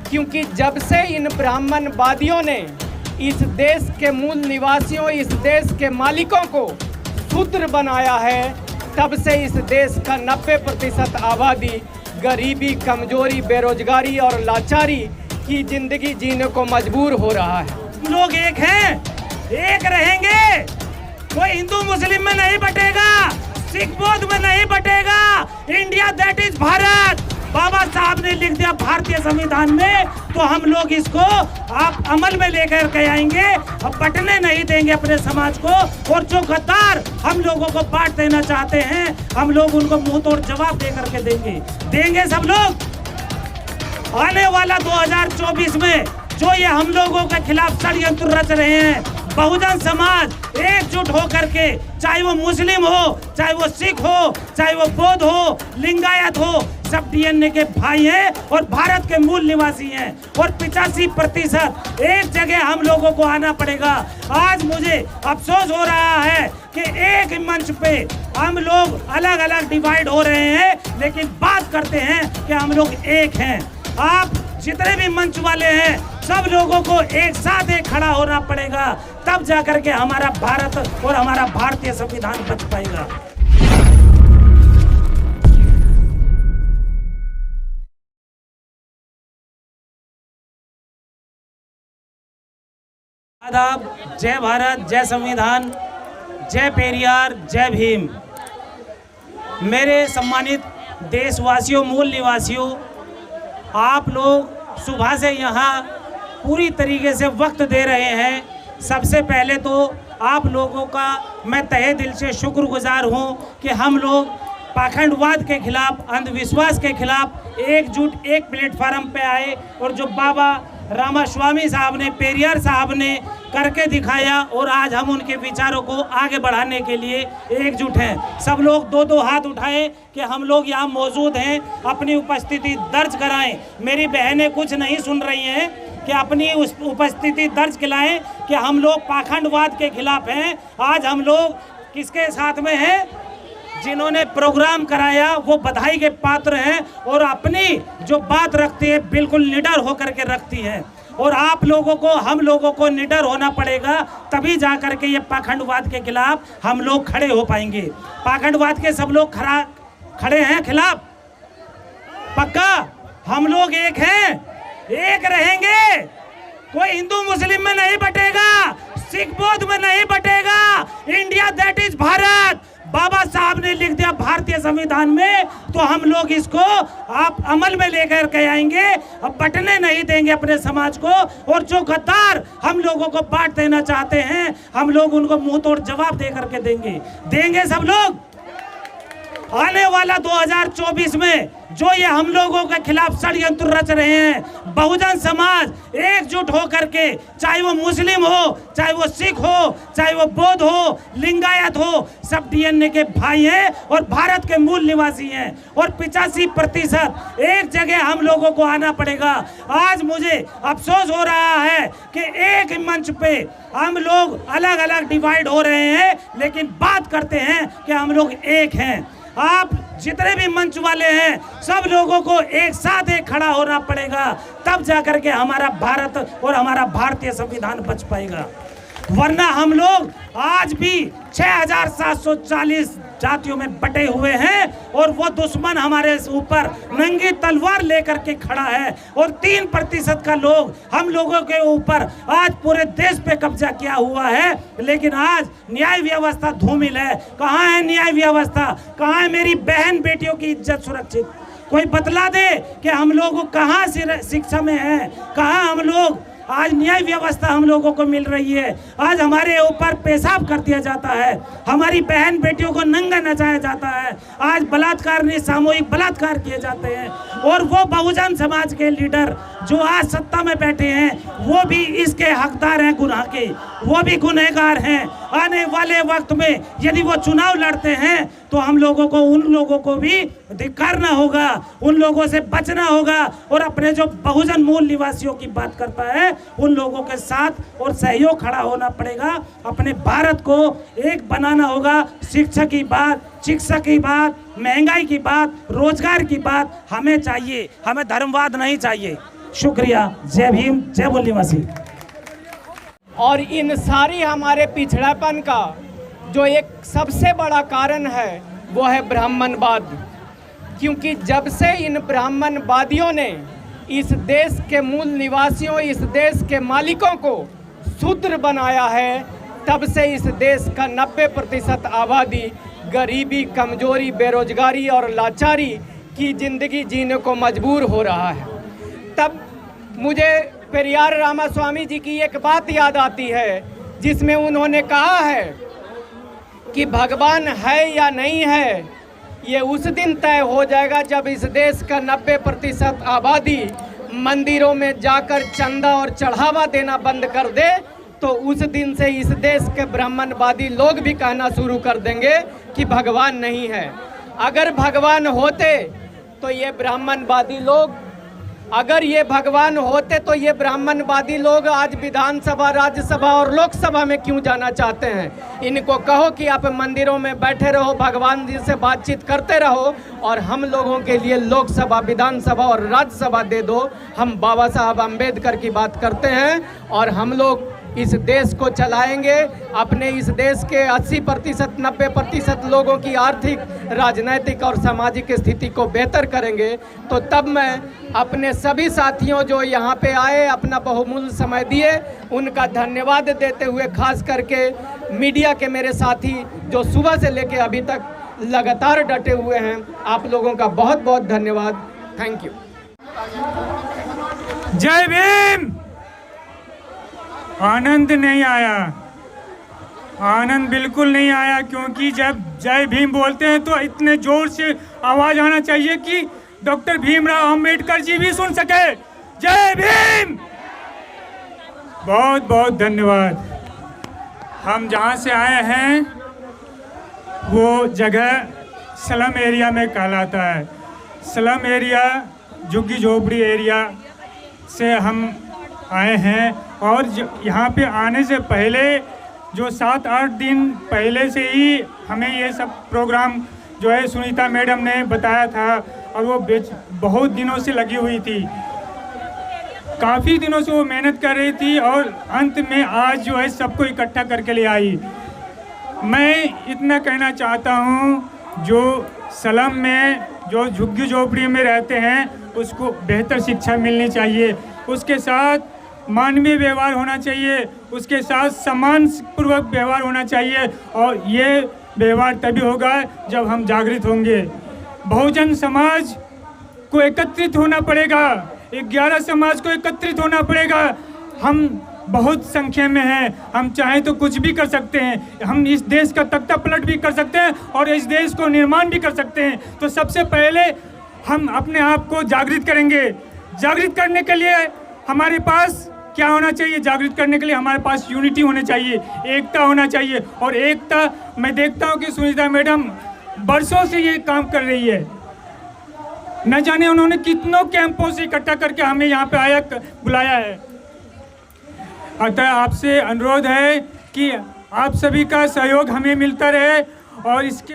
क्योंकि जब से इन ब्राह्मणवादियों ने इस देश के मूल निवासियों, इस देश के मालिकों को शूद्र बनाया है, तब से इस देश का 90% आबादी गरीबी, कमजोरी, बेरोजगारी और लाचारी की जिंदगी जीने को मजबूर हो रहा है। लोग एक हैं, एक रहेंगे। कोई हिंदू मुस्लिम में नहीं बटेगा, सिख बौद्ध में नहीं बटेगा। India that is Bharat. Baba Saheb ने लिख दिया भारतीय संविधान में, तो हम लोग इसको आप अमल में लेकर के आएंगे। अब बटने नहीं देंगे अपने समाज को। और जो गद्दार हम लोगों को बांट देना चाहते हैं, हम लोग उनको मुंह तोड़ जवाब दे करके देंगे सब लोग। आने वाला 2024 में जो ये हम लोगों के खिलाफ षड्यंत्र रच रहे हैं, बहुजन समाज एकजुट हो करके, चाहे वो मुस्लिम हो, चाहे वो सिख हो, चाहे वो बौद्ध हो, लिंगायत हो, सब डीएनए के भाई हैं और भारत के मूल निवासी हैं। और 85% एक जगह हम लोगों को आना पड़ेगा। आज मुझे अफसोस हो रहा है कि एक मंच पे हम लोग अलग अलग डिवाइड हो रहे हैं, लेकिन बात करते हैं कि हम लोग एक हैं। आप जितने भी मंच वाले हैं, सब लोगों को एक साथ एक खड़ा होना पड़ेगा, तब जाकर के हमारा भारत और हमारा भारतीय संविधान बच पाएगा। आदाब, जय भारत, जय संविधान, जय पेरियार, जय भीम। मेरे सम्मानित देशवासियों, मूल निवासियों, आप लोग सुबह से यहाँ पूरी तरीके से वक्त दे रहे हैं। सबसे पहले तो आप लोगों का मैं तहे दिल से शुक्रगुजार हूँ कि हम लोग पाखंडवाद के खिलाफ, अंधविश्वास के खिलाफ एकजुट एक प्लेटफार्म पे आए और जो बाबा रामास्वामी साहब ने, पेरियार साहब ने करके दिखाया, और आज हम उनके विचारों को आगे बढ़ाने के लिए एकजुट हैं। सब लोग दो दो हाथ उठाएं कि हम लोग यहाँ मौजूद हैं, अपनी उपस्थिति दर्ज कराएं। मेरी बहनें कुछ नहीं सुन रही हैं कि अपनी उस उपस्थिति दर्ज कराएं कि हम लोग पाखंडवाद के खिलाफ हैं। आज हम लोग किसके साथ में हैं? जिन्होंने प्रोग्राम कराया वो बधाई के पात्र हैं और अपनी जो बात रखती है बिल्कुल निडर होकर के रखती है। और आप लोगों को, हम लोगों को निडर होना पड़ेगा, तभी जा कर के ये पाखंडवाद के खिलाफ हम लोग खड़े हो पाएंगे। पाखंडवाद के सब लोग खड़े हैं खिलाफ, पक्का। हम लोग एक हैं, एक रहेंगे। कोई हिंदू मुस्लिम में नहीं बटेगा, सिख बौद्ध में नहीं बटेगा। India that is Bharat. Baba Saheb ने लिख दिया भारतीय संविधान में, तो हम लोग इसको आप अमल में लेकर के आएंगे। अब बटने नहीं देंगे अपने समाज को। और जो गद्दार हम लोगों को बांट देना चाहते हैं, हम लोग उनको मुंह तोड़ जवाब दे करके देंगे सब लोग। आने वाला 2024 में जो ये हम लोगों के खिलाफ षड्यंत्र रच रहे हैं, बहुजन समाज एकजुट हो करके, चाहे वो मुस्लिम हो, चाहे वो सिख हो, चाहे वो बौद्ध हो, लिंगायत हो, सब डीएनए के भाई हैं और भारत के मूल निवासी हैं। और 85% एक जगह हम लोगों को आना पड़ेगा। आज मुझे अफसोस हो रहा है कि एक मंच पे हम लोग अलग अलग डिवाइड हो रहे हैं, लेकिन बात करते हैं कि हम लोग एक हैं। आप जितने भी मंच वाले हैं, सब लोगों को एक साथ एक खड़ा होना पड़ेगा, तब जाकर के हमारा भारत और हमारा भारतीय संविधान बच पाएगा। वरना हम लोग आज भी 6740 जातियों में बटे हुए हैं और वो दुश्मन हमारे ऊपर नंगी तलवार लेकर के खड़ा है। और 3% का लोग हम लोगों के ऊपर आज पूरे देश पे कब्जा किया हुआ है। लेकिन आज न्याय व्यवस्था धूमिल है। कहाँ है न्याय व्यवस्था? कहाँ है मेरी बहन बेटियों की इज्जत सुरक्षित? कोई बतला दे कि हम लोग कहाँ शिक्षा में हैं, कहाँ हम लोग आज न्याय व्यवस्था हम लोगों को मिल रही है। आज हमारे ऊपर पेशाब कर दिया जाता है, हमारी बहन बेटियों को नंगा नचाया जाता है, आज बलात्कार ने सामूहिक बलात्कार किए जाते हैं। और वो बहुजन समाज के लीडर जो आज सत्ता में बैठे हैं, वो भी इसके हकदार हैं, गुनाह के, वो भी गुनहगार हैं। आने वाले वक्त में यदि वो चुनाव लड़ते हैं तो हम लोगों को, उन लोगों को भी धिक्कारना होगा, उन लोगों से बचना होगा और अपने जो बहुजन मूल निवासियों की बात करता है उन लोगों के साथ और सहयोग खड़ा होना पड़ेगा। अपने भारत को एक बनाना होगा। शिक्षा की बात, महंगाई की बात, रोजगार की बात हमें चाहिए, हमें धर्मवाद नहीं चाहिए। शुक्रिया। जय भीम, जय मूल निवासी। और इन सारी हमारे पिछड़ापन का जो एक सबसे बड़ा कारण है वो है ब्राह्मणवाद, क्योंकि जब से इन ब्राह्मणवादियों ने इस देश के मूल निवासियों, इस देश के मालिकों को शूद्र बनाया है, तब से इस देश का 90% आबादी गरीबी, कमजोरी, बेरोजगारी और लाचारी की ज़िंदगी जीने को मजबूर हो रहा है। तब मुझे पेरियार रामास्वामी जी की एक बात याद आती है जिसमें उन्होंने कहा है कि भगवान है या नहीं है ये उस दिन तय हो जाएगा जब इस देश का 90% आबादी मंदिरों में जाकर चंदा और चढ़ावा देना बंद कर दे, तो उस दिन से इस देश के ब्राह्मणवादी लोग भी कहना शुरू कर देंगे कि भगवान नहीं है। अगर भगवान होते तो ये ब्राह्मणवादी लोग, अगर ये भगवान होते तो ये ब्राह्मणवादी लोग आज विधानसभा, राज्यसभा और लोकसभा में क्यों जाना चाहते हैं? इनको कहो कि आप मंदिरों में बैठे रहो, भगवान जी से बातचीत करते रहो और हम लोगों के लिए लोकसभा, विधानसभा और राज्यसभा दे दो। हम बाबा साहब अम्बेडकर की बात करते हैं और हम लोग इस देश को चलाएंगे। अपने इस देश के 80%, 90% लोगों की आर्थिक, राजनैतिक और सामाजिक स्थिति को बेहतर करेंगे। तो तब मैं अपने सभी साथियों जो यहाँ पे आए, अपना बहुमूल्य समय दिए, उनका धन्यवाद देते हुए, खास करके मीडिया के मेरे साथी जो सुबह से लेकर अभी तक लगातार डटे हुए हैं, आप लोगों का बहुत बहुत धन्यवाद। Thank you. जय भीम। आनंद नहीं आया, आनंद बिल्कुल नहीं आया, क्योंकि जब जय भीम बोलते हैं तो इतने जोर से आवाज आना चाहिए कि डॉक्टर भीमराव अंबेडकर जी भी सुन सके। जय भीम। बहुत बहुत धन्यवाद। हम जहाँ से आए हैं वो जगह स्लम एरिया में कहलाता है। स्लम एरिया, झुग्गी झोपड़ी एरिया से हम आए हैं और यहाँ पे आने से पहले जो 7-8 दिन पहले से ही हमें ये सब प्रोग्राम जो है सुनीता मैडम ने बताया था और वो बहुत दिनों से लगी हुई थी, काफ़ी दिनों से वो मेहनत कर रही थी और अंत में आज जो है सबको इकट्ठा करके ले आई। मैं इतना कहना चाहता हूँ, जो स्लम में, जो झुग्गी झोपड़ी में रहते हैं उसको बेहतर शिक्षा मिलनी चाहिए, उसके साथ मानवीय व्यवहार होना चाहिए, उसके साथ सम्मानपूर्वक व्यवहार होना चाहिए और ये व्यवहार तभी होगा जब हम जागृत होंगे। बहुजन समाज को एकत्रित होना पड़ेगा, 11 समाज को एकत्रित होना पड़ेगा। हम बहुत संख्या में हैं, हम चाहें तो कुछ भी कर सकते हैं, हम इस देश का तख्ता पलट भी कर सकते हैं और इस देश को निर्माण भी कर सकते हैं। तो सबसे पहले हम अपने आप को जागृत करेंगे। जागृत करने के लिए हमारे पास क्या होना चाहिए? जागृत करने के लिए हमारे पास यूनिटी होनी चाहिए, एकता होना चाहिए। और एकता मैं देखता हूँ कि सुनीता मैडम बरसों से ये काम कर रही है, न जाने उन्होंने कितनों कैंपों से इकट्ठा करके हमें यहाँ पे बुलाया है। अतः आपसे अनुरोध है कि आप सभी का सहयोग हमें मिलता रहे और इसके